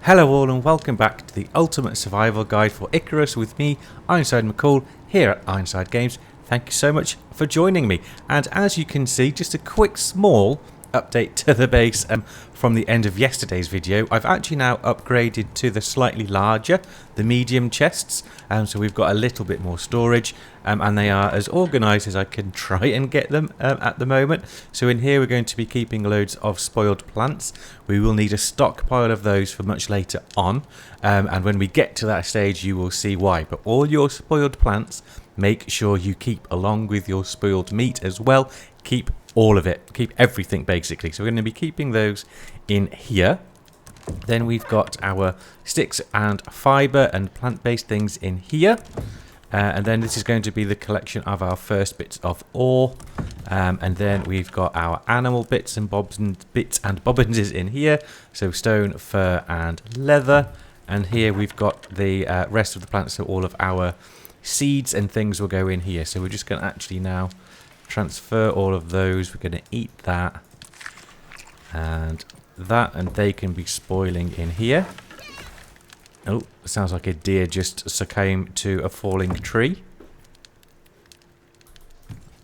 Hello all and welcome back to the Ultimate Survival Guide for Icarus with me, Ironside McCall, here at Ironside Games. Thank you so much for joining me. And as you can see, just a quick small update to the base from the end of yesterday's video. I've actually now upgraded to the slightly larger, the medium chests. So we've got a little bit more storage and they are as organised as I can try and get them at the moment. So in here we're going to be keeping loads of spoiled plants. We will need a stockpile of those for much later on. And when we get to that stage you will see why. But all your spoiled plants, make sure you keep along with your spoiled meat as well. Keep all of it. Keep everything basically. So we're going to be keeping those in here. Then we've got our sticks and fibre and plant-based things in here. And then this is going to be the collection of our first bits of ore. And then we've got our animal bits and bobbins in here. So stone, fur and leather. And here we've got the rest of the plants. So all of our seeds and things will go in here. So we're just going to actually now transfer all of those. We're going to eat that and that, and they can be spoiling in here. Oh, sounds like a deer just succumbed to a falling tree.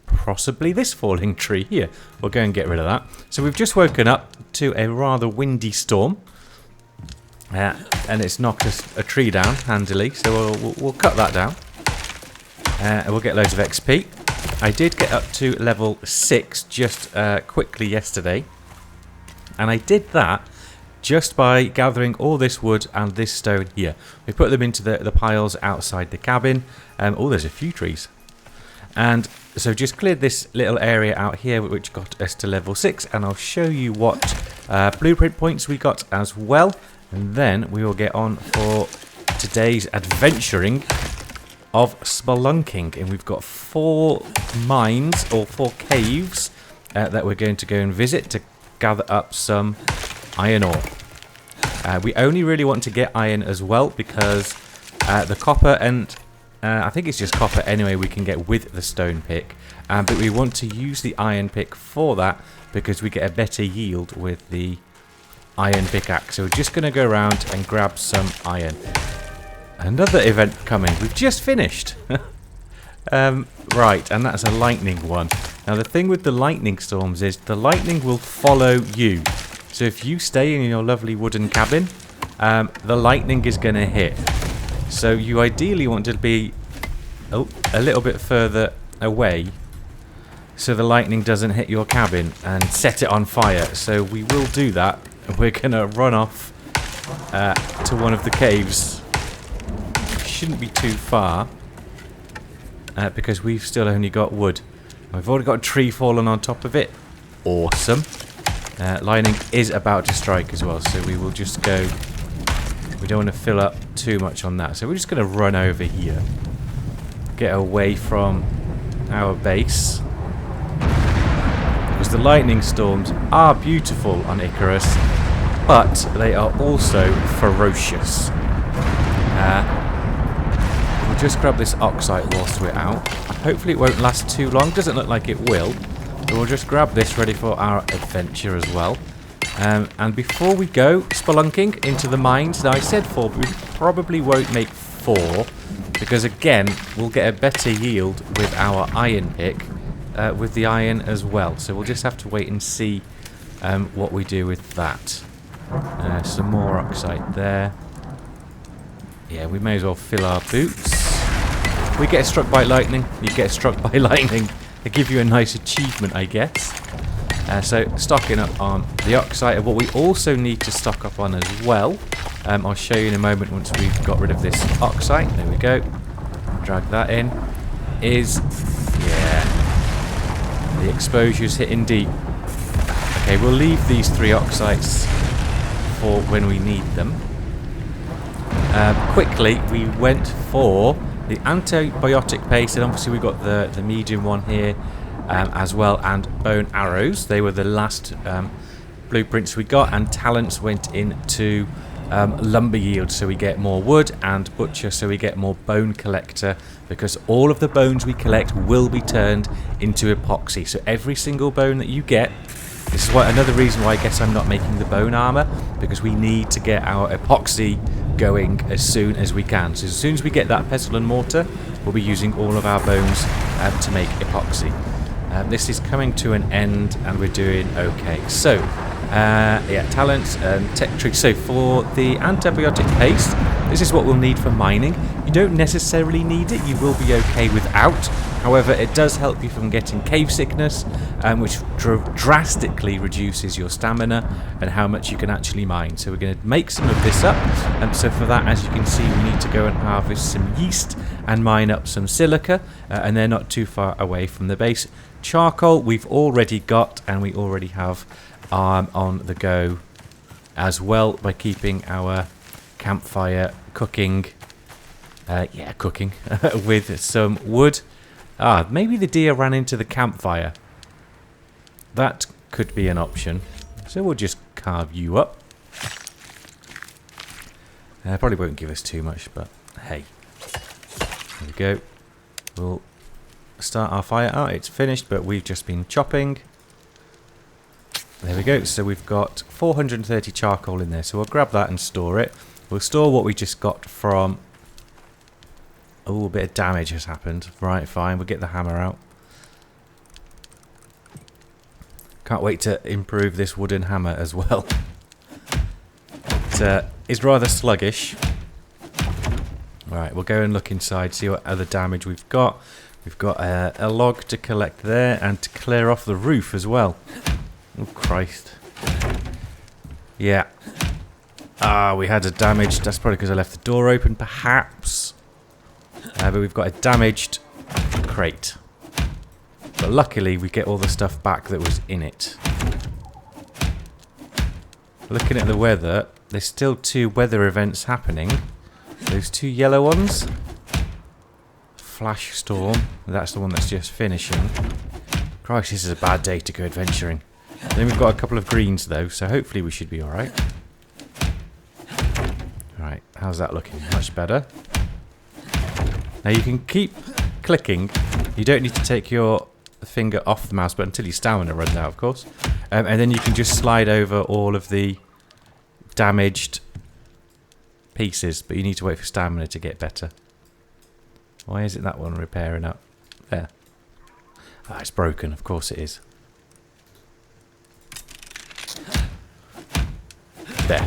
Possibly this falling tree here. We'll go and get rid of that. So we've just woken up to a rather windy storm. And it's knocked a tree down handily, so we'll cut that down. And we'll get loads of XP. I did get up to level 6 just quickly yesterday. And I did that just by gathering all this wood and this stone here. We put them into the piles outside the cabin. Oh, there's a few trees. And so just cleared this little area out here, which got us to level 6. And I'll show you what blueprint points we got as well. And then we will get on for today's adventuring of Spelunking. And we've got 4 mines or 4 caves that we're going to go and visit to gather up some iron ore. We only really want to get iron as well because the copper and I think it's just copper anyway we can get with the stone pick, but we want to use the iron pick for that because we get a better yield with the iron pickaxe. So we're just going to go around and grab some iron. Another event coming. We've just finished. Right, and that's a lightning one. Now the thing with the lightning storms is the lightning will follow you. So if you stay in your lovely wooden cabin, the lightning is going to hit. So you ideally want to be a little bit further away so the lightning doesn't hit your cabin and set it on fire. So we will do that. We're going to run off to one of the caves. Shouldn't be too far because we've still only got wood. We've already got a tree fallen on top of it. Awesome. Lightning is about to strike as well, so we will just go. We don't want to fill up too much on that, so we're just going to run over here. Get away from our base. Because the lightning storms are beautiful on Icarus, but they are also ferocious. We'll just grab this oxide whilst we're out. Hopefully it won't last too long. Doesn't look like it will. But we'll just grab this ready for our adventure as well. And before we go spelunking into the mines, now I said 4, but we probably won't make 4. Because again, we'll get a better yield with our iron pick. With the iron as well. So we'll just have to wait and see what we do with that. Some more oxide there. Yeah, we may as well fill our boots. We get struck by lightning. You get struck by lightning. They give you a nice achievement, I guess. So stocking up on the oxide. What we also need to stock up on as well, I'll show you in a moment once we've got rid of this oxide. There we go. Drag that in. The exposure's hitting deep. Okay, we'll leave these 3 oxides for when we need them. Quickly, we went for the antibiotic paste, and obviously we got the medium one here as well, and bone arrows. They were the last blueprints we got, and talents went into lumber yield, so we get more wood, and butcher, so we get more bone collector, because all of the bones we collect will be turned into epoxy. So every single bone that you get This is another reason why I guess I'm not making the bone armor, because we need to get our epoxy going as soon as we can. So as soon as we get that pestle and mortar, we'll be using all of our bones to make epoxy. This is coming to an end and we're doing okay. So, yeah, talents and tech tricks. So for the antibiotic paste, this is what we'll need for mining. You don't necessarily need it, you will be okay without. However, it does help you from getting cave sickness, which drastically reduces your stamina and how much you can actually mine. So we're going to make some of this up. So for that, as you can see, we need to go and harvest some yeast and mine up some silica, and they're not too far away from the base. Charcoal we've already got, and we already have on the go as well by keeping our campfire cooking. Cooking with some wood. Maybe the deer ran into the campfire. That could be an option. So we'll just carve you up. Probably won't give us too much, but hey. There we go. We'll start our fire. It's finished, but we've just been chopping. There we go. So we've got 430 charcoal in there. So we'll grab that and store it. We'll store what we just got from... Oh, a bit of damage has happened. Right, fine. We'll get the hammer out. Can't wait to improve this wooden hammer as well. It's rather sluggish. Right, we'll go and look inside, see what other damage we've got. We've got a log to collect there and to clear off the roof as well. Oh, Christ. Yeah. We had a damaged... That's probably because I left the door open, perhaps. But we've got a damaged crate. But luckily, we get all the stuff back that was in it. Looking at the weather, there's still 2 weather events happening. Those 2 yellow ones. Flash storm. That's the one that's just finishing. Christ, this is a bad day to go adventuring. Then we've got a couple of greens, though, so hopefully we should be alright. Right, how's that looking? Much better. Now you can keep clicking. You don't need to take your finger off the mouse button until your stamina runs out, of course. And then you can just slide over all of the damaged pieces. But you need to wait for stamina to get better. Why isn't that one repairing up? There. It's broken. Of course it is. There.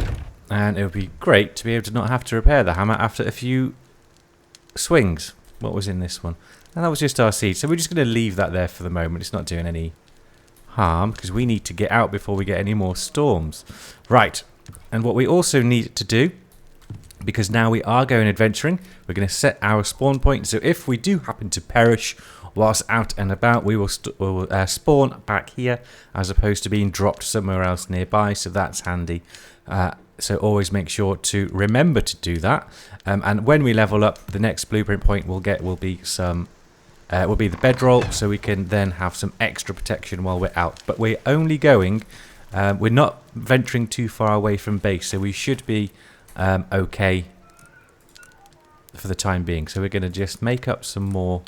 And it would be great to be able to not have to repair the hammer after a few... swings. What was in this one? And that was just our seed. So we're just going to leave that there for the moment. It's not doing any harm because we need to get out before we get any more storms. Right. And what we also need to do, because now we are going adventuring, we're going to set our spawn point. So if we do happen to perish whilst out and about, we will spawn back here as opposed to being dropped somewhere else nearby. So that's handy. So always make sure to remember to do that. And when we level up, the next blueprint point we'll get will be the bedroll, so we can then have some extra protection while we're out. But we're only going, we're not venturing too far away from base, so we should be okay for the time being. So we're going to just make up some more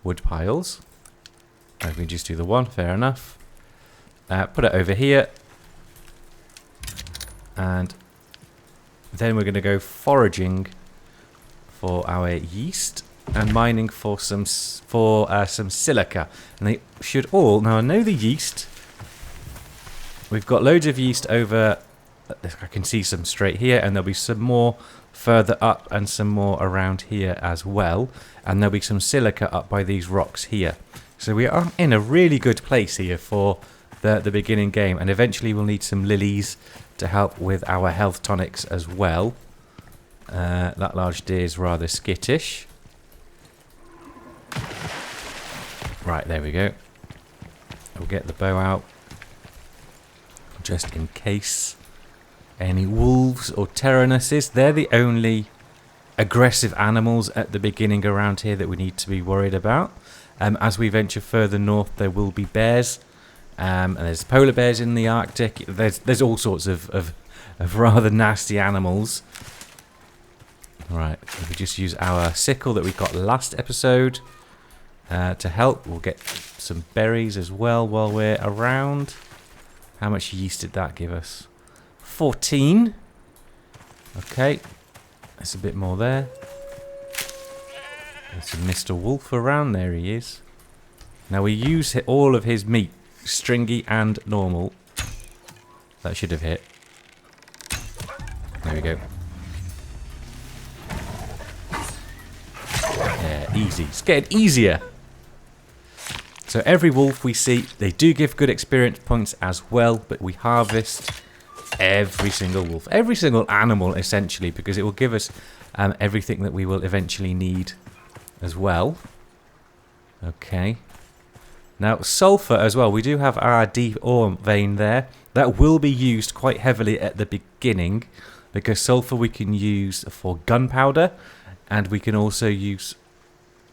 wood piles. We can just do the one, fair enough. Put it over here. And then we're going to go foraging for our yeast and mining for some silica. And they should all... Now, I know the yeast. We've got loads of yeast over... I can see some straight here, and there'll be some more further up and some more around here as well. And there'll be some silica up by these rocks here. So we are in a really good place here for the beginning game. And eventually we'll need some lilies to help with our health tonics as well. That large deer is rather skittish. Right, there we go. We'll get the bow out. Just in case any wolves or tyrannuses. They're the only aggressive animals at the beginning around here that we need to be worried about. As we venture further north, there will be bears. And there's polar bears in the Arctic. There's all sorts of rather nasty animals. Right, if we just use our sickle that we got last episode to help. We'll get some berries as well while we're around. How much yeast did that give us? 14. Okay. There's a bit more there. There's a Mr. Wolf around. There he is. Now we use all of his meat. Stringy and normal. That should have hit. There we go. Yeah, easy. It's getting easier. So every wolf we see, they do give good experience points as well, but we harvest every single wolf, every single animal essentially, because it will give us everything that we will eventually need as well. Okay. Now sulfur as well, we do have our deep ore vein there. That will be used quite heavily at the beginning, because sulfur we can use for gunpowder, and we can also use...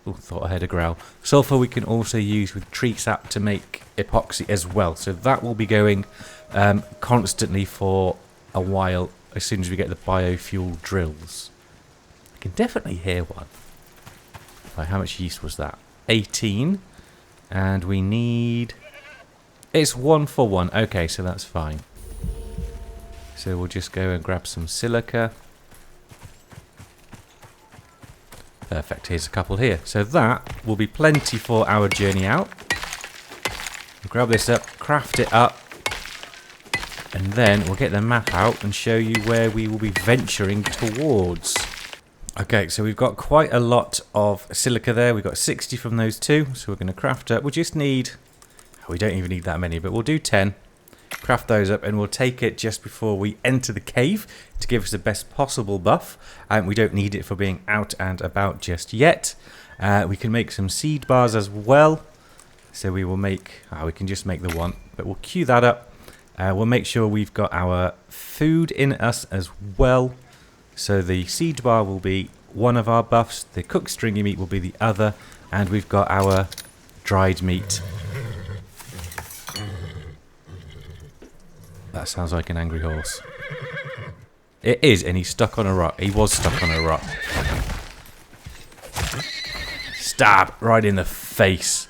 Oh, thought I heard a growl. Sulfur we can also use with tree sap to make epoxy as well. So that will be going constantly for a while as soon as we get the biofuel drills. I can definitely hear one. Right, how much yeast was that? 18. And we need... It's 1 for 1. Okay, so that's fine. So we'll just go and grab some silica. Perfect, here's a couple here. So that will be plenty for our journey out. We'll grab this up, craft it up, and then we'll get the map out and show you where we will be venturing towards. Okay, so we've got quite a lot of silica there. We've got 60 from those two, so we're going to craft up. We'll just need... We don't even need that many, but we'll do 10. Craft those up, and we'll take it just before we enter the cave to give us the best possible buff. And we don't need it for being out and about just yet. We can make some seed bars as well. So we will make... we can just make the one, but we'll queue that up. We'll make sure we've got our food in us as well. So the seed bar will be one of our buffs. The cooked stringy meat will be the other. And we've got our dried meat. That sounds like an angry horse. It is, and he's stuck on a rock. He was stuck on a rock. Stab! Right in the face.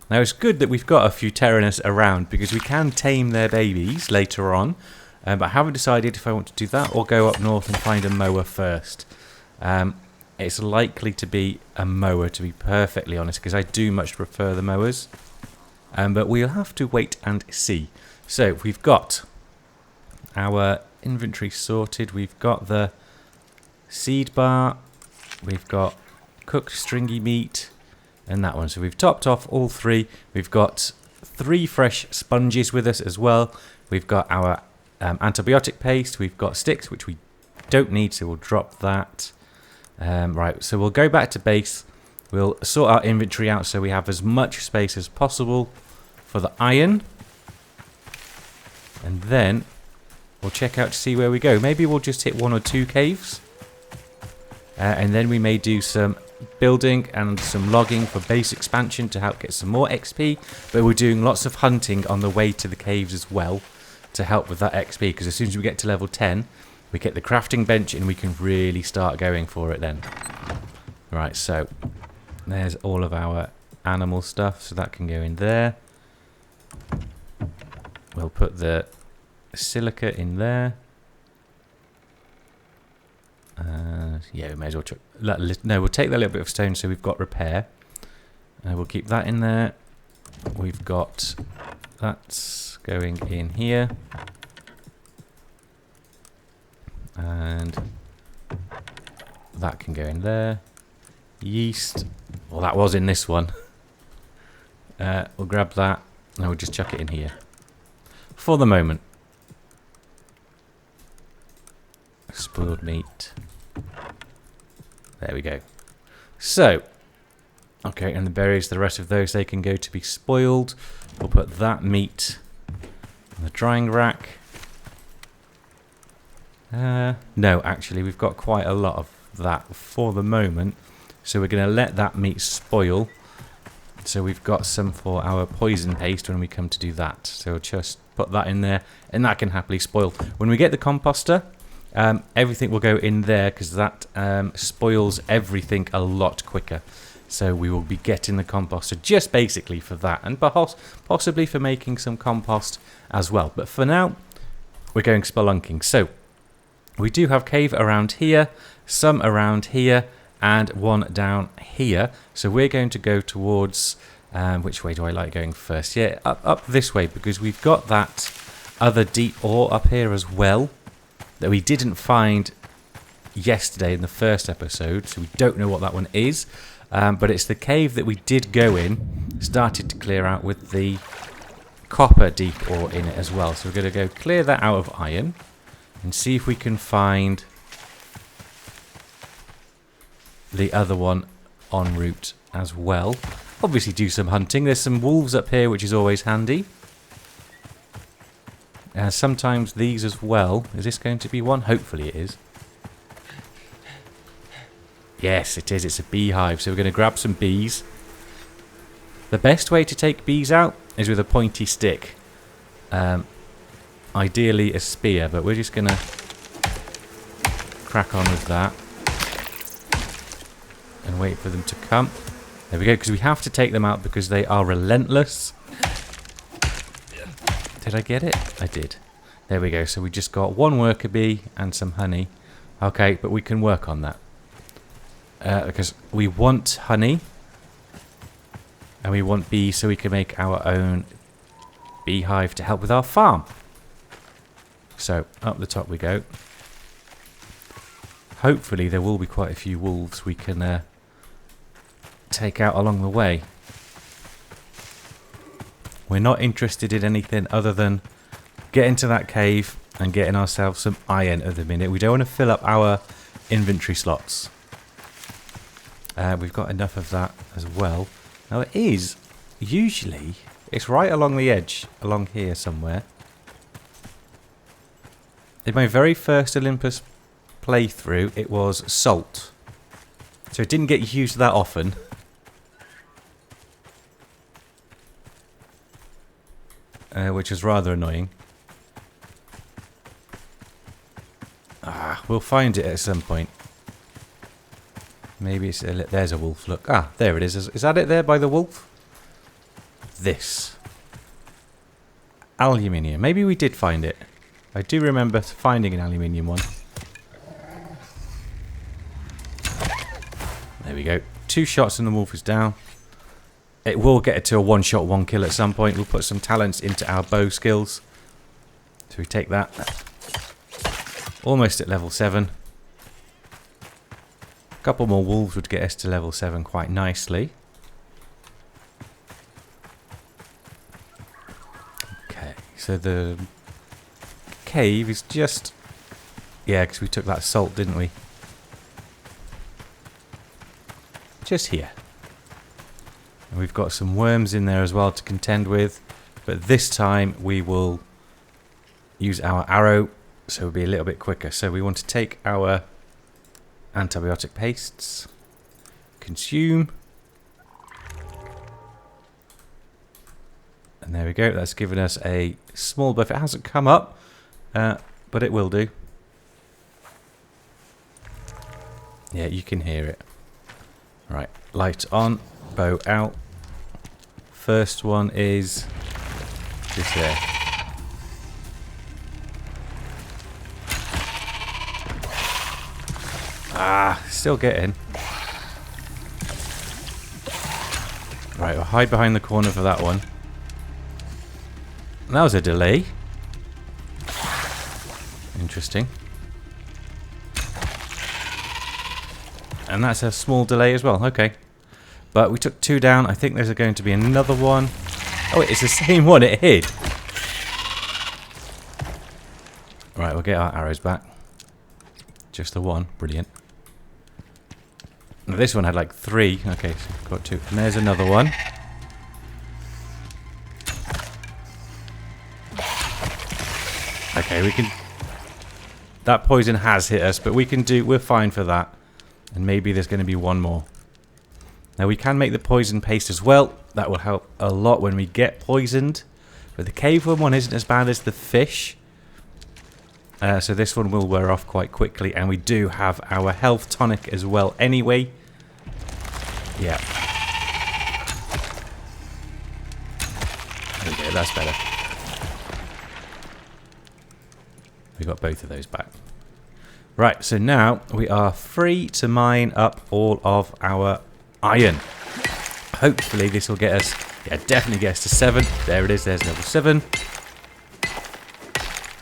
Now, it's good that we've got a few Tyrannus around, because we can tame their babies later on. But I haven't decided if I want to do that or go up north and find a mower first. It's likely to be a mower, to be perfectly honest, because I do much prefer the mowers. But we'll have to wait and see. So we've got our inventory sorted. We've got the seed bar. We've got cooked stringy meat and that one. So we've topped off all three. We've got 3 fresh sponges with us as well. We've got our antibiotic paste. We've got sticks, which we don't need, so we'll drop that. Right, so we'll go back to base. We'll sort our inventory out so we have as much space as possible for the iron. And then we'll check out to see where we go. Maybe we'll just hit 1 or 2 caves. And then we may do some building and some logging for base expansion to help get some more XP. But we're doing lots of hunting on the way to the caves as well to help with that XP. Because as soon as we get to level 10, we get the crafting bench and we can really start going for it then. Right, so there's all of our animal stuff. So that can go in there. We'll put the silica in there. Yeah, we may as well... No, we'll take that little bit of stone so we've got repair. We'll keep that in there. We've got... That's going in here. And that can go in there. Yeast. Well, that was in this one. We'll grab that. And we'll just chuck it in here. For the moment. Spoiled meat. There we go. So, okay, and the berries, the rest of those, they can go to be spoiled. We'll put that meat on the drying rack. No, actually, we've got quite a lot of that for the moment. So we're going to let that meat spoil. So we've got some for our poison paste when we come to do that. So we'll just put that in there, and that can happily spoil. When we get the composter, everything will go in there because that spoils everything a lot quicker. So we will be getting the composter just basically for that, and possibly for making some compost as well. But for now, we're going spelunking. So we do have cave around here, some around here, and one down here. So we're going to go towards, which way do I like going first? Yeah, up this way, because we've got that other deep ore up here as well that we didn't find yesterday in the first episode. So we don't know what that one is. But it's the cave that we did go in, started to clear out with the copper deep ore in it as well. So we're going to go clear that out of iron and see if we can find the other one en route as well. Obviously do some hunting. There's some wolves up here, which is always handy. Sometimes these as well. Is this going to be one? Hopefully it is. Yes, it is. It's a beehive. So we're going to grab some bees. The best way to take bees out is with a pointy stick. Ideally a spear, but we're just going to crack on with that. And wait for them to come. There we go, because we have to take them out because they are relentless. Did I get it? I did. There we go. So we just got one worker bee and some honey. Okay, but we can work on that. Because we want honey and we want bees so we can make our own beehive to help with our farm. So up the top we go. Hopefully there will be quite a few wolves we can take out along the way. We're not interested in anything other than getting to that cave and getting ourselves some iron at the minute. We don't want to fill up our inventory slots. We've got enough of that as well. Now it is, usually, it's right along the edge, along here somewhere. In my very first Olympus playthrough, it was salt. So it didn't get used that often. Which is rather annoying. We'll find it at some point. Maybe it's there's a wolf. Look, there it is. Is that it there by the wolf? This aluminium. Maybe we did find it. I do remember finding an aluminium one. There we go. 2 shots and the wolf is down. It will get it to a 1-shot, 1-kill at some point. We'll put some talents into our bow skills. So we take that. Almost at level 7. A couple more wolves would get us to level 7 quite nicely. Okay, so the cave is just... Yeah, because we took that salt, didn't we? Just here. And we've got some worms in there as well to contend with. But this time we will use our arrow, so it'll be a little bit quicker. So we want to take our antibiotic pastes, consume, and there we go. That's given us a small buff. It hasn't come up, but it will do. Yeah, you can hear it. Right, light on, bow out. First one is just there. Still getting. Right, we'll hide behind the corner for that one. That was a delay. Interesting. And that's a small delay as well. Okay. But we took 2 down. I think there's going to be another one. Oh, it's the same one it hid. Right, we'll get our arrows back. Just the one. Brilliant. Now, this one had like 3. Okay, so we've got 2. And there's another one. Okay, we can... That poison has hit us, but we can do... We're fine for that. And maybe there's going to be one more. Now, we can make the poison paste as well. That will help a lot when we get poisoned. But the cave one isn't as bad as the fish. So this one will wear off quite quickly. And we do have our health tonic as well anyway. Yeah. There we go, that's better. We got both of those back. Right, so now we are free to mine up all of our iron. Hopefully this will get us, yeah, definitely get us to 7. There it is, there's level 7.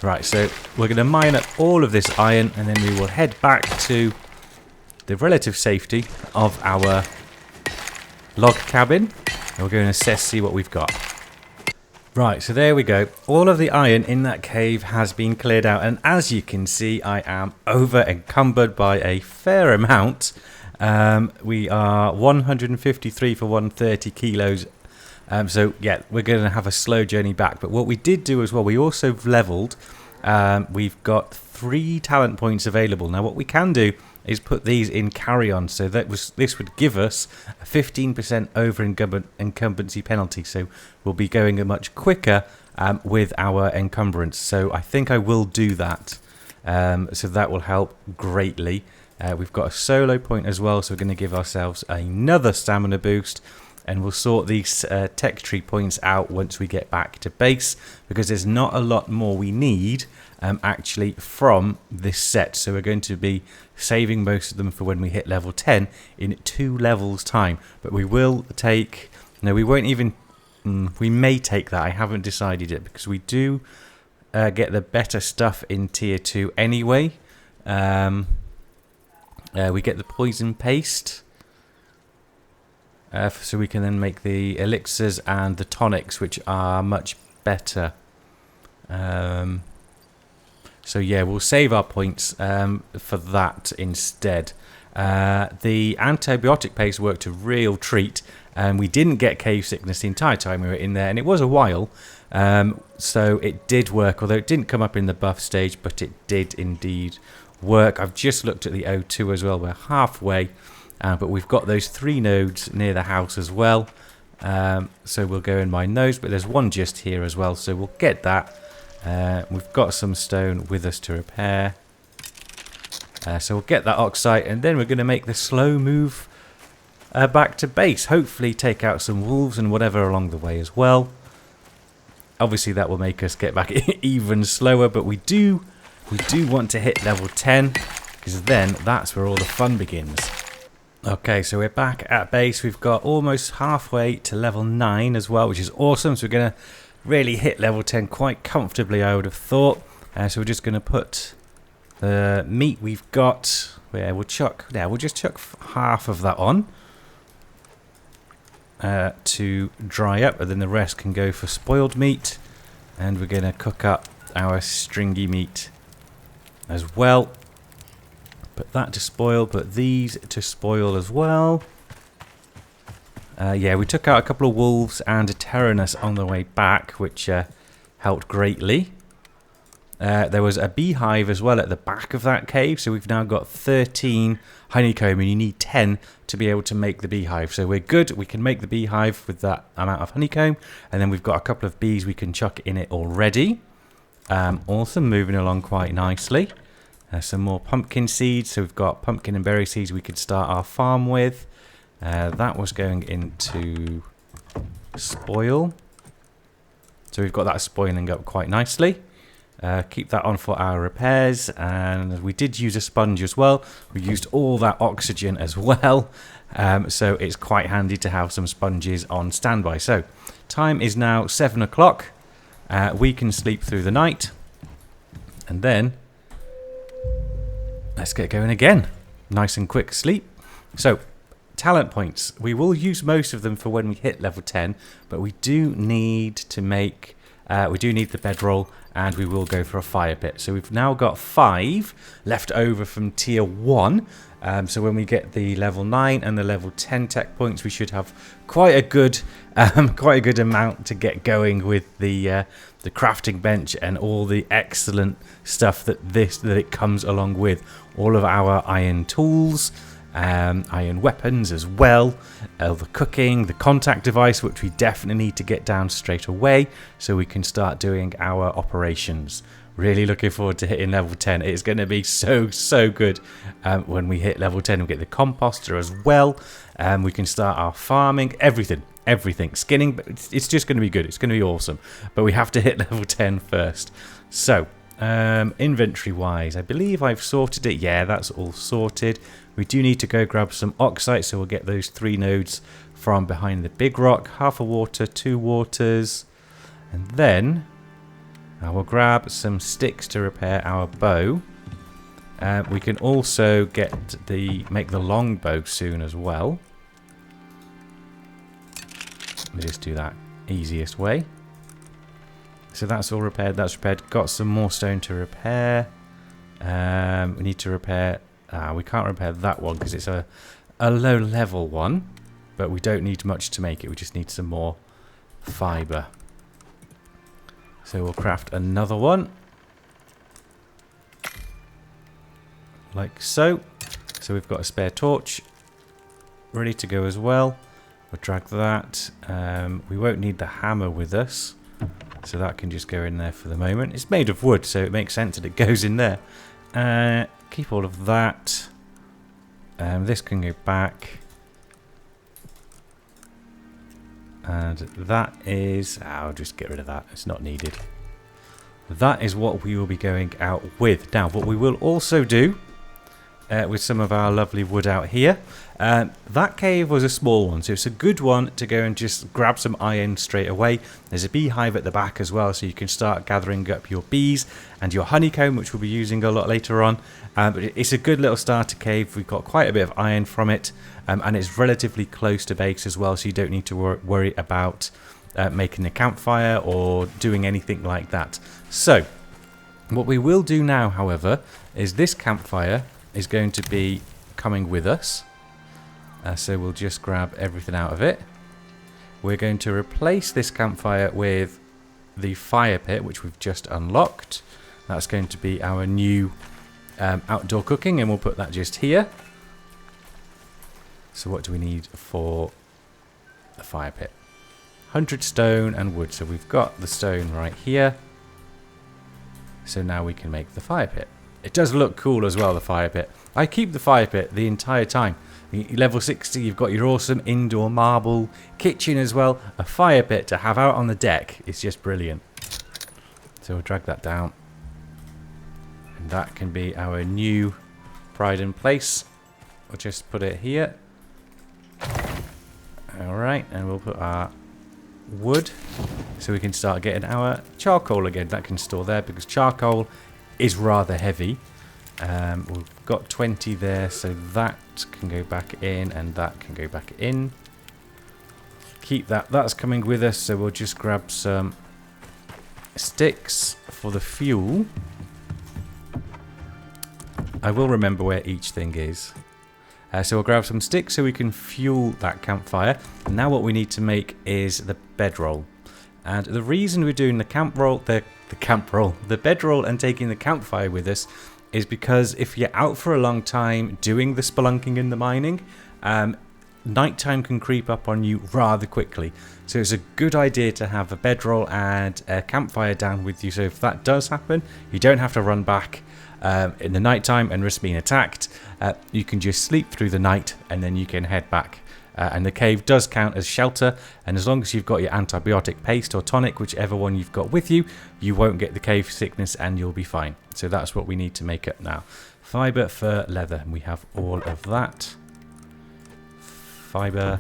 Right, so we're going to mine up all of this iron, and then we will head back to the relative safety of our log cabin. And we're going to assess, see what we've got. Right, so there we go. All of the iron in that cave has been cleared out, and as you can see, I am over encumbered by a fair amount. We are 153 for 130 kilos. So yeah, we're going to have a slow journey back. But what we did do as well, we also leveled. We've got 3 talent points available. Now what we can do is put these in carry-on. So this would give us a 15% over incumbency penalty. So we'll be going much quicker with our encumbrance. So I think I will do that. So that will help greatly. We've got a solo point as well. So we're going to give ourselves another stamina boost. And we'll sort these tech tree points out once we get back to base, because there's not a lot more we need actually from this set. So we're going to be saving most of them for when we hit level 10 in 2 levels time. But we will take, no, we won't even, we may take that. I haven't decided yet, because we do get the better stuff in tier 2 anyway. We get the poison paste. So we can then make the elixirs and the tonics, which are much better. So yeah, we'll save our points for that instead. The antibiotic paste worked a real treat, and we didn't get cave sickness the entire time we were in there, and it was a while. So it did work, although it didn't come up in the buff stage, but it did indeed work. I've just looked at the O2 as well. We're halfway. But we've got those 3 nodes near the house as well. So we'll go and mine those. But there's one just here as well. So we'll get that. We've got some stone with us to repair. So we'll get that oxide. And then we're going to make the slow move back to base. Hopefully take out some wolves and whatever along the way as well. Obviously that will make us get back even slower. But we do want to hit level 10. Because then that's where all the fun begins. Okay, so we're back at base. We've got almost halfway to level 9 as well, which is awesome. So we're going to really hit level 10 quite comfortably, I would have thought. So we're just going to put the meat we've got. We'll just chuck half of that on to dry up, and then the rest can go for spoiled meat. And we're going to cook up our stringy meat as well. Put that to spoil, put these to spoil as well. Yeah, we took out a couple of wolves and a Tyrannus on the way back, which helped greatly. There was a beehive as well at the back of that cave, so we've now got 13 honeycomb, and you need 10 to be able to make the beehive. So we're good. We can make the beehive with that amount of honeycomb, and then we've got a couple of bees we can chuck in it already. Awesome, moving along quite nicely. Some more pumpkin seeds. So we've got pumpkin and berry seeds we could start our farm with. That was going into spoil. So we've got that spoiling up quite nicely. Keep that on for our repairs. And we did use a sponge as well. We used all that oxygen as well. So it's quite handy to have some sponges on standby. So time is now 7 o'clock. We can sleep through the night. And then let's get going again. Nice and quick sleep. So, talent points. We will use most of them for when we hit level 10, but we do need to make, we do need the bedroll, and we will go for a fire pit. So we've now got 5 left over from tier 1. So when we get the level 9 and the level 10 tech points, we should have quite a good amount to get going with the crafting bench and all the excellent stuff that it comes along with. All of our iron tools, iron weapons as well, the cooking, the contact device, which we definitely need to get down straight away so we can start doing our operations. Really looking forward to hitting level 10. It's going to be so good when we hit level 10. We get the composter as well. We can start our farming, everything, skinning. It's just going to be good. It's going to be awesome. But we have to hit level 10 first. So, inventory wise, I believe I've sorted it. Yeah, that's all sorted. We do need to go grab some oxide, so we'll get those 3 nodes from behind the big rock. Half a water, 2 waters, and then I will grab some sticks to repair our bow. We can also make the longbow soon as well. Let me just do that easiest way. So that's all repaired. That's repaired. Got some more stone to repair. We need to repair. We can't repair that one because it's a low level one. But we don't need much to make it. We just need some more fibre. So we'll craft another one. Like so. So we've got a spare torch ready to go as well. We'll drag that. We won't need the hammer with us. So that can just go in there for the moment. It's made of wood, so it makes sense that it goes in there. Keep all of that. This can go back. And that is... I'll just get rid of that. It's not needed. That is what we will be going out with. Now, what we will also do with some of our lovely wood out here. That cave was a small one, so it's a good one to go and just grab some iron straight away. There's a beehive at the back as well, so you can start gathering up your bees and your honeycomb, which we'll be using a lot later on. But it's a good little starter cave. We've got quite a bit of iron from it, and it's relatively close to base as well, so you don't need to worry about making a campfire or doing anything like that. So, what we will do now, however, is this campfire is going to be coming with us. So we'll just grab everything out of it. We're going to replace this campfire with the fire pit, which we've just unlocked. That's going to be our new outdoor cooking, and we'll put that just here. So what do we need for the fire pit? 100 stone and wood. So we've got the stone right here. So now we can make the fire pit. It does look cool as well, the fire pit. I keep the fire pit the entire time. Level 60, you've got your awesome indoor marble kitchen as well. A fire pit to have out on the deck is just brilliant. So we'll drag that down. And that can be our new pride and place. We'll just put it here. Alright, and we'll put our wood. So we can start getting our charcoal again. That can store there because charcoal is rather heavy. We've got 20 there, so that can go back in and that can go back in. Keep that. That's coming with us, so we'll just grab some sticks for the fuel. I will remember where each thing is. So we'll grab some sticks so we can fuel that campfire. And now what we need to make is the bedroll. And the reason we're doing the bedroll and taking the campfire with us is because if you're out for a long time doing the spelunking and the mining, nighttime can creep up on you rather quickly. So it's a good idea to have a bedroll and a campfire down with you. So if that does happen, you don't have to run back in the nighttime and risk being attacked. You can just sleep through the night and then you can head back. And the cave does count as shelter, and as long as you've got your antibiotic paste or tonic, whichever one you've got with you, you won't get the cave sickness and you'll be fine. So that's what we need to make up now. Fibre, fur, leather, and we have all of that. Fibre,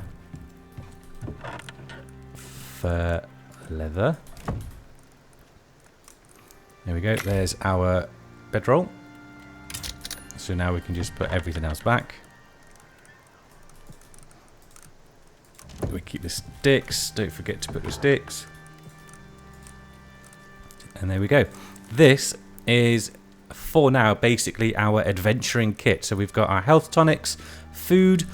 fur, leather. There we go, there's our bedroll. So now we can just put everything else back. We keep the sticks, don't forget to put the sticks. And there we go. This is, for now, basically our adventuring kit. So we've got our health tonics, food,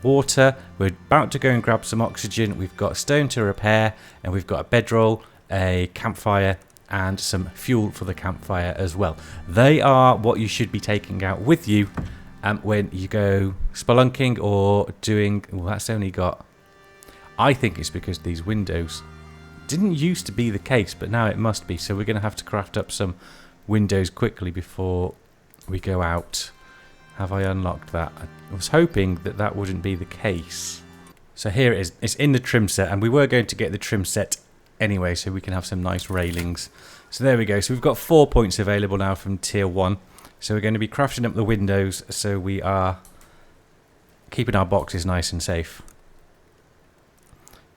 water. We're about to go and grab some oxygen. We've got stone to repair, and we've got a bedroll, a campfire, and some fuel for the campfire as well. They are what you should be taking out with you when you go spelunking or doing... Well, that's only got... I think it's because these windows didn't used to be the case, but now it must be. So we're going to have to craft up some windows quickly before we go out. Have I unlocked that? I was hoping that that wouldn't be the case. So here it is. It's in the trim set, and we were going to get the trim set anyway, so we can have some nice railings. So there we go. So we've got 4 points available now from tier 1. So we're going to be crafting up the windows so we are keeping our boxes nice and safe.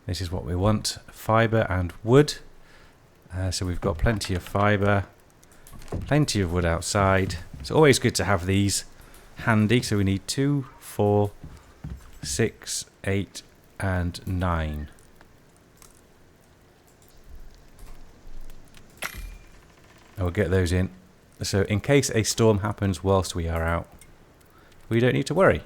This is what we want. Fibre and wood. So we've got plenty of fibre. Plenty of wood outside. It's always good to have these handy. So we need 2, 4, 6, 8 and 9. We'll get those in. So in case a storm happens whilst we are out, we don't need to worry.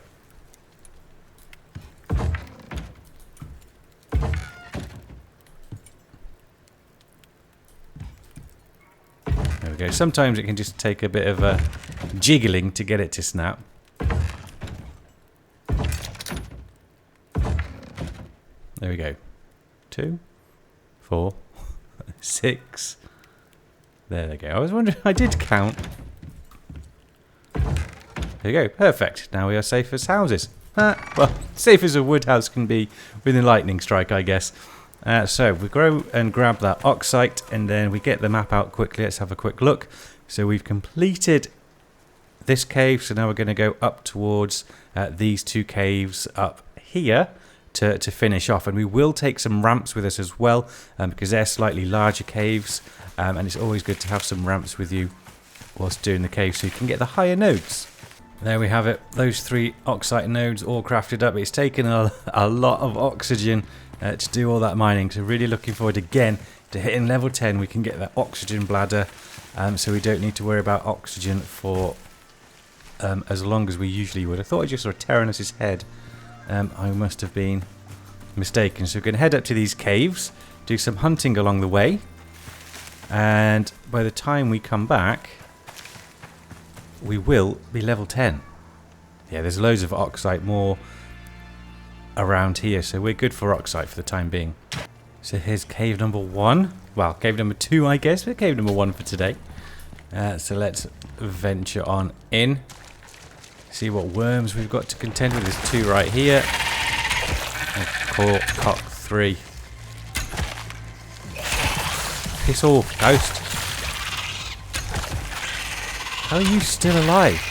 There we go. Sometimes it can just take a bit of jiggling to get it to snap. There we go. 2, 4, 6. There they go. I was wondering, I did count. There you go. Perfect. Now we are safe as houses. Well, safe as a wood house can be within lightning strike, I guess. So we go and grab that oxite, and then we get the map out quickly. Let's have a quick look. So we've completed this cave, so now we're going to go up towards these 2 caves up here to finish off. And we will take some ramps with us as well, because they're slightly larger caves, and it's always good to have some ramps with you whilst doing the cave so you can get the higher nodes. There we have it, those 3 oxide nodes all crafted up. It's taken a lot of oxygen to do all that mining, so really looking forward again to hitting level 10. We can get that oxygen bladder, so we don't need to worry about oxygen for as long as we usually would. I thought I just saw Tyrannus's head. I must have been mistaken. So we're going to head up to these caves, do some hunting along the way, and by the time we come back, we will be level 10. Yeah, there's loads of oxide more around here, so we're good for oxide for the time being. So here's cave number 1. Well, cave number 2, I guess, but cave number 1 for today. So let's venture on in. See what worms we've got to contend with. There's 2 right here. Cock 3. Piss off, ghost. How are you still alive?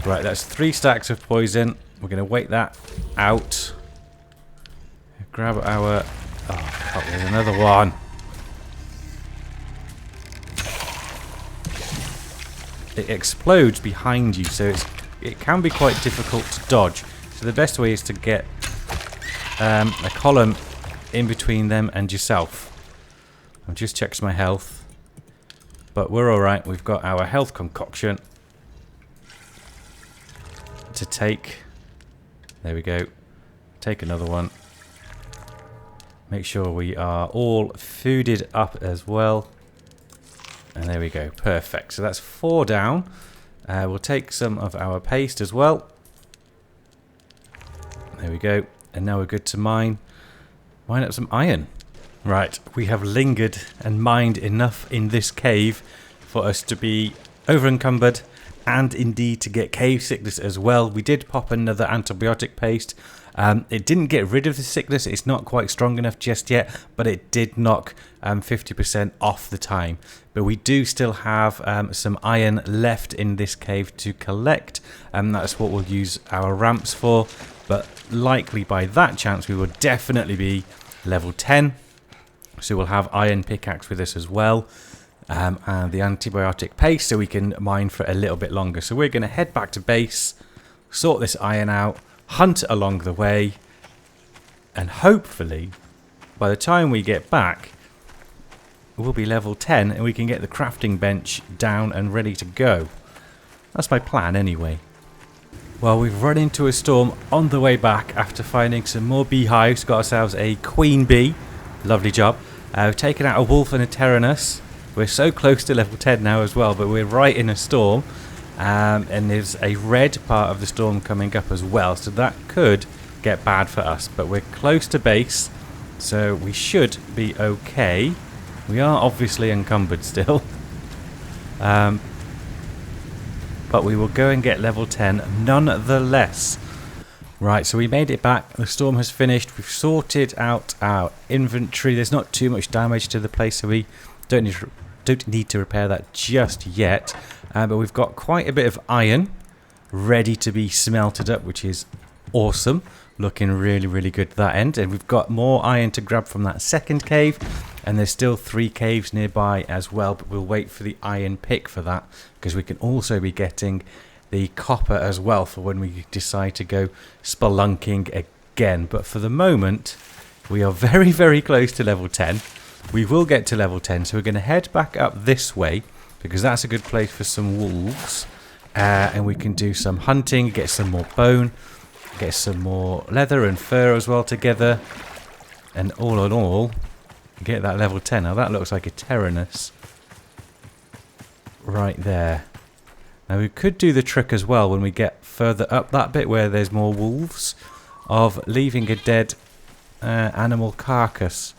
Right, that's 3 stacks of poison. We're going to wait that out. Grab our... Oh, there's another one. It explodes behind you, so it can be quite difficult to dodge. So the best way is to get a column in between them and yourself. I've just checked my health, but we're alright. We've got our health concoction to take. There we go. Take another one. Make sure we are all fooded up as well. And there we go. Perfect. So that's 4 down. We'll take some of our paste as well. There we go. And now we're good to mine. Mine up some iron. Right. We have lingered and mined enough in this cave for us to be over encumbered and indeed to get cave sickness as well. We did pop another antibiotic paste. It didn't get rid of the sickness. It's not quite strong enough just yet, but it did knock 50% off the time. But we do still have some iron left in this cave to collect, and that's what we'll use our ramps for. But likely by that chance we will definitely be level 10. So we'll have iron pickaxe with us as well, and the antibiotic paste so we can mine for a little bit longer. So we're going to head back to base, sort this iron out, hunt along the way, and hopefully by the time we get back we'll be level 10 and we can get the crafting bench down and ready to go. That's my plan anyway. Well, we've run into a storm on the way back after finding some more beehives. Got ourselves a queen bee. Lovely job. We've taken out a wolf and a tyrannus. We're so close to level 10 now as well, but we're right in a storm. And there's a red part of the storm coming up as well, so that could get bad for us. But we're close to base, so we should be okay. We are obviously encumbered still. But we will go and get level 10 nonetheless. Right, so we made it back. The storm has finished. We've sorted out our inventory. There's not too much damage to the place, so we don't need to repair that just yet. But we've got quite a bit of iron ready to be smelted up, which is awesome. Looking really, really good at that end. And we've got more iron to grab from that second cave. And there's still 3 caves nearby as well. But we'll wait for the iron pick for that, because we can also be getting the copper as well for when we decide to go spelunking again. But for the moment, we are very, very close to level 10. We will get to level 10, so we're going to head back up this way, because that's a good place for some wolves. And we can do some hunting, get some more bone, get some more leather and fur as well together. And all in all, get that level 10. Now that looks like a Tyrannus right there. Now we could do the trick as well when we get further up that bit where there's more wolves, of leaving a dead animal carcass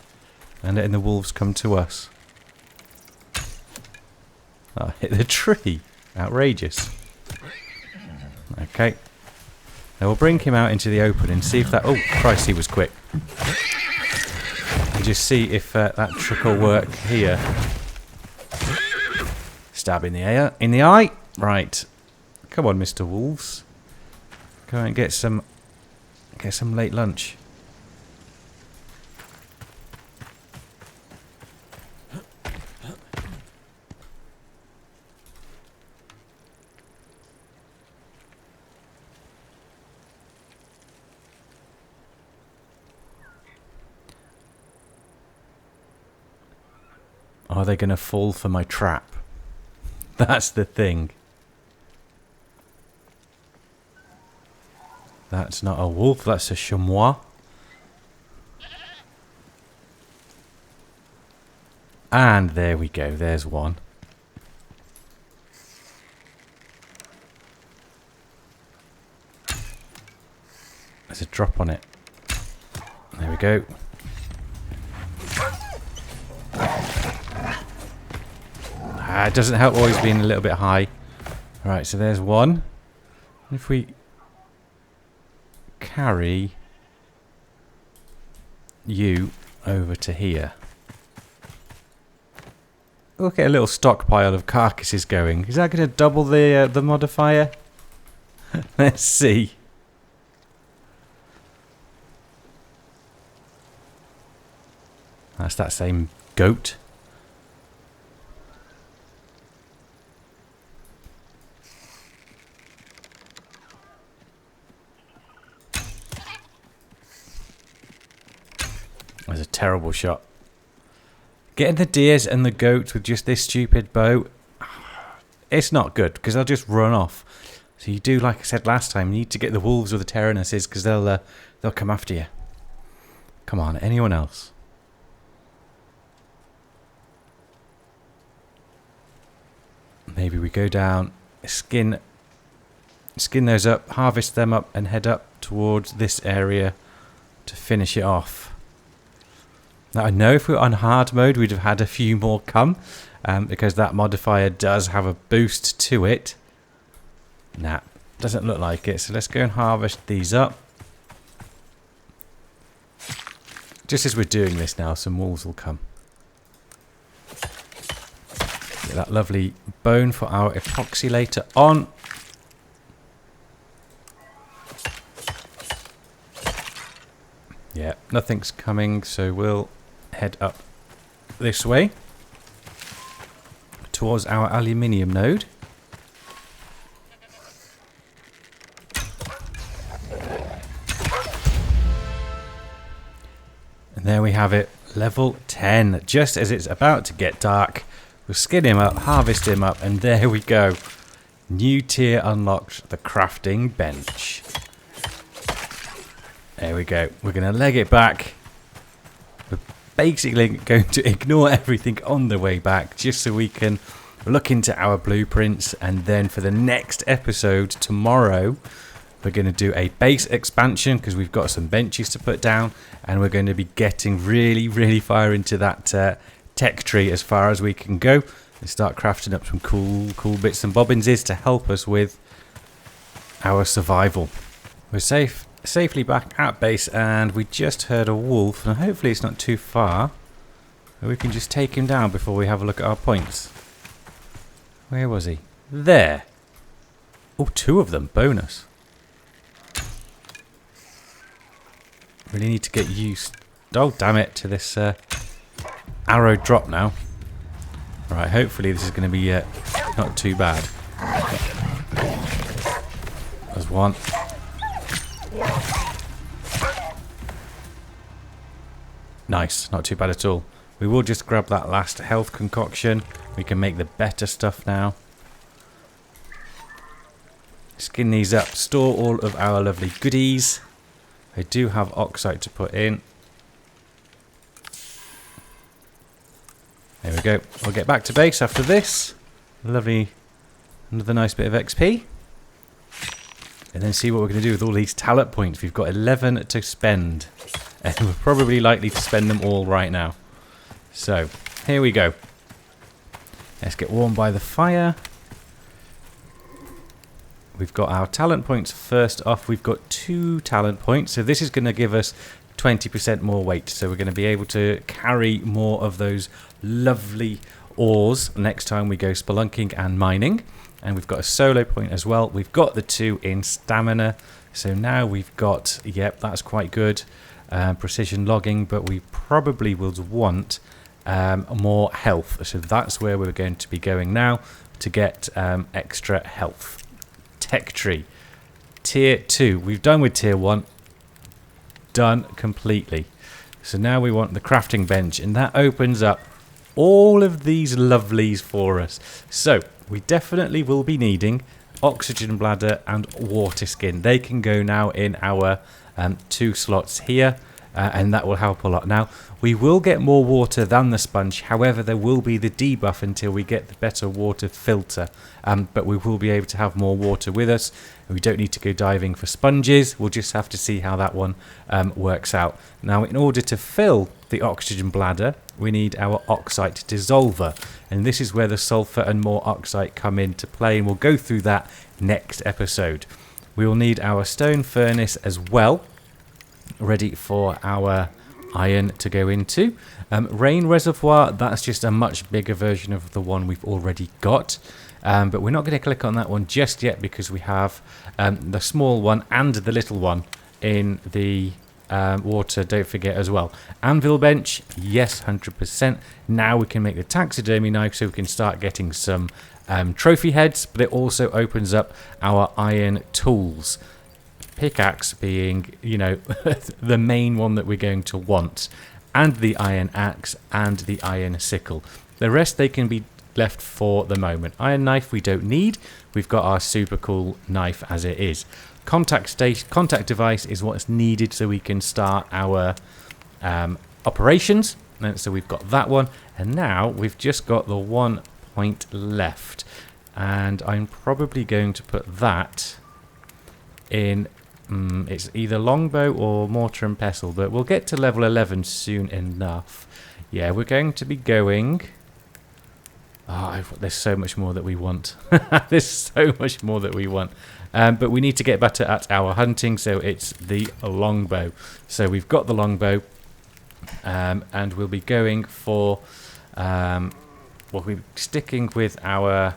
and letting the wolves come to us. Oh, hit the tree. Outrageous. Okay. Now we'll bring him out into the open and see if that... Oh, Christ, he was quick. And just see if that trick will work here. Stab in the air, in the eye. Right. Come on, Mr. Wolves. Go and get some late lunch. Are they going to fall for my trap? That's the thing. That's not a wolf, that's a chamois. And there we go, there's one. There's a drop on it. There we go. It doesn't help always being a little bit high. Right, so there's one. If we carry you over to here. We'll get a little stockpile of carcasses going. Is that going to double the modifier? Let's see. That's that same goat. That's a terrible shot. Getting the deers and the goats with just this stupid bow, it's not good, because they'll just run off. So you do, like I said last time, you need to get the wolves or the Tyrannuses, because they'll come after you. Come on, anyone else? Maybe we go down, skin those up, harvest them up, and head up towards this area to finish it off. Now I know if we were on hard mode we'd have had a few more come, because that modifier does have a boost to it. Nah, doesn't look like it, so let's go and harvest these up. Just as we're doing this now, some wolves will come. Get that lovely bone for our epoxy later on. Yeah, nothing's coming, so we'll head up this way towards our aluminium node. And there we have it, level 10. Just as it's about to get dark, we'll skin him up, harvest him up, and there we go. New tier unlocked, the crafting bench. There we go. We're going to leg it back. We're basically going to ignore everything on the way back just so we can look into our blueprints. And then for the next episode tomorrow, we're going to do a base expansion because we've got some benches to put down. And we're going to be getting really, really far into that tech tree as far as we can go. and start crafting up some cool bits and bobbinses to help us with our survival. We're safely back at base, and we just heard a wolf, and hopefully it's not too far. We can just take him down before we have a look at our points. Where was he? There. Oh, 2 of them. Bonus. Really need to get used, oh damn it, to this arrow drop now. Right, hopefully this is going to be not too bad. There's one. Nice, not too bad at all. We will just grab that last health concoction. We can make the better stuff now. Skin these up, store all of our lovely goodies. I do have oxide to put in. There we go. We'll get back to base after this. Lovely. Another nice bit of XP. And then see what we're going to do with all these talent points. We've got 11 to spend. And we're probably likely to spend them all right now. So, here we go. Let's get warm by the fire. We've got our talent points first off. We've got 2 talent points. So this is going to give us 20% more weight. So we're going to be able to carry more of those lovely ores next time we go spelunking and mining. And we've got a solo point as well. We've got the 2 in stamina. So now we've got, yep, that's quite good. Precision logging, but we probably will want more health. So that's where we're going to be going now to get extra health. Tech tree. Tier 2. We've done with tier 1. Done completely. So now we want the crafting bench, and that opens up all of these lovelies for us. So we definitely will be needing oxygen bladder and water skin. They can go now in our 2 slots here, and that will help a lot. Now we will get more water than the sponge, however there will be the debuff until we get the better water filter, but we will be able to have more water with us. We don't need to go diving for sponges. We'll just have to see how that one works out. Now in order to fill the oxygen bladder, we need our oxide dissolver, and this is where the sulfur and more oxide come into play, and we'll go through that next episode. We will need our stone furnace as well, ready for our iron to go into. Rain reservoir, that's just a much bigger version of the one we've already got, but we're not going to click on that one just yet because we have the small one and the little one in the water, don't forget as well. Anvil bench, yes, 100%. Now we can make the taxidermy knife so we can start getting some trophy heads, but it also opens up our iron tools. Pickaxe being, you know, the main one that we're going to want, and the iron axe and the iron sickle. The rest they can be left for the moment. Iron knife we don't need. We've got our super cool knife as it is. Contact device is what's needed so we can start our operations. And so we've got that one, and now we've just got the 1 point left, and I'm probably going to put that in. It's either longbow or mortar and pestle, but we'll get to level 11 soon enough. Yeah, we're going to be going. There's so much more that we want. There's so much more that we want. But we need to get better at our hunting, so it's the longbow. So we've got the longbow, and we'll be going for. We'll be sticking with our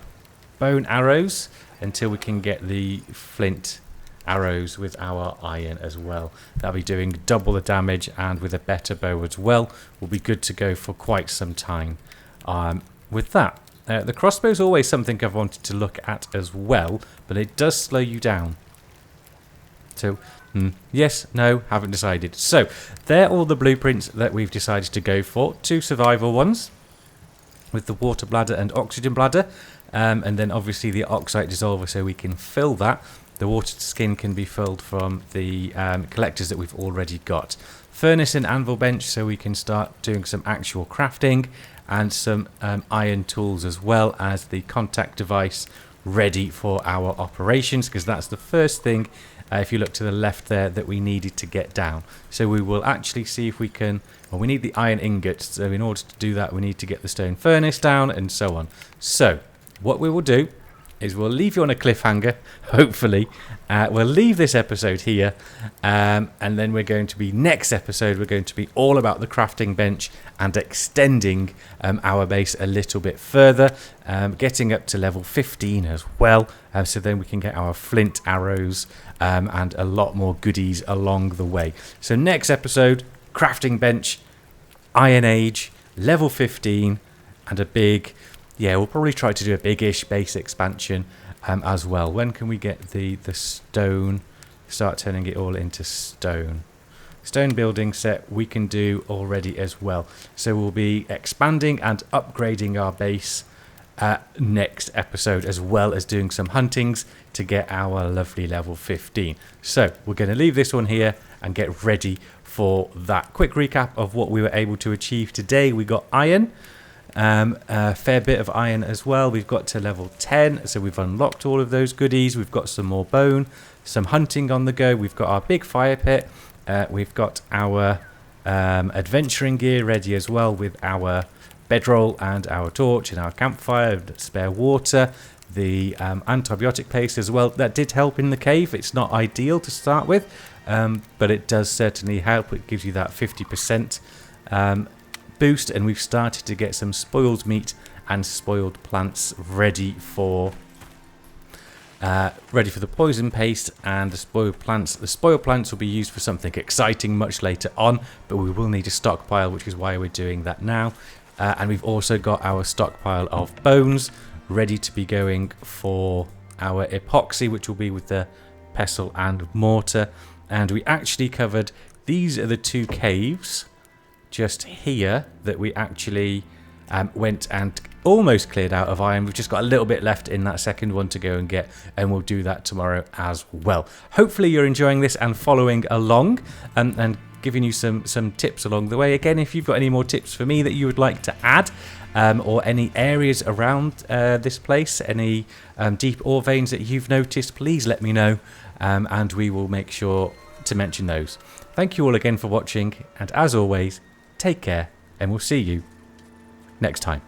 bone arrows until we can get the flint arrows with our iron as well. That'll be doing double the damage, and with a better bow as well, we'll be good to go for quite some time. With that, the crossbow is always something I've wanted to look at as well, but it does slow you down. So, yes, no, haven't decided. So, they're all the blueprints that we've decided to go for. 2 survival ones with the water bladder and oxygen bladder, and then obviously the oxide dissolver so we can fill that. The water skin can be filled from the collectors that we've already got. Furnace and anvil bench so we can start doing some actual crafting, and some iron tools, as well as the contact device ready for our operations, because that's the first thing, if you look to the left there, that we needed to get down. So we will actually see if we can, well, we need the iron ingots, so in order to do that we need to get the stone furnace down and so on. So what we will do is we'll leave you on a cliffhanger, hopefully. We'll leave this episode here, and then we're going to be, next episode, we're going to be all about the crafting bench and extending our base a little bit further, getting up to level 15 as well, so then we can get our flint arrows and a lot more goodies along the way. So next episode, crafting bench, Iron Age, level 15, and a big... yeah, we'll probably try to do a big-ish base expansion as well. When can we get the stone? Start turning it all into stone. Stone building set we can do already as well. So we'll be expanding and upgrading our base next episode, as well as doing some huntings to get our lovely level 15. So we're going to leave this one here and get ready for that. Quick recap of what we were able to achieve today. We got iron. A fair bit of iron as well. We've got to level 10, so we've unlocked all of those goodies. We've got some more bone, some hunting on the go. We've got our big fire pit. We've got our adventuring gear ready as well, with our bedroll and our torch and our campfire, spare water, the antibiotic paste as well. That did help in the cave. It's not ideal to start with, but it does certainly help. It gives you that 50% boost, and we've started to get some spoiled meat and spoiled plants ready for the poison paste and the spoiled plants. The spoiled plants will be used for something exciting much later on, but we will need a stockpile, which is why we're doing that now. And we've also got our stockpile of bones ready to be going for our epoxy, which will be with the pestle and mortar. And we actually covered, these are the two caves just here that we actually went and almost cleared out of iron. We've just got a little bit left in that second one to go and get, and we'll do that tomorrow as well. Hopefully you're enjoying this and following along, and giving you some tips along the way. Again, if you've got any more tips for me that you would like to add, or any areas around this place, any deep ore veins that you've noticed, please let me know, and we will make sure to mention those. Thank you all again for watching, and as always, take care, and we'll see you next time.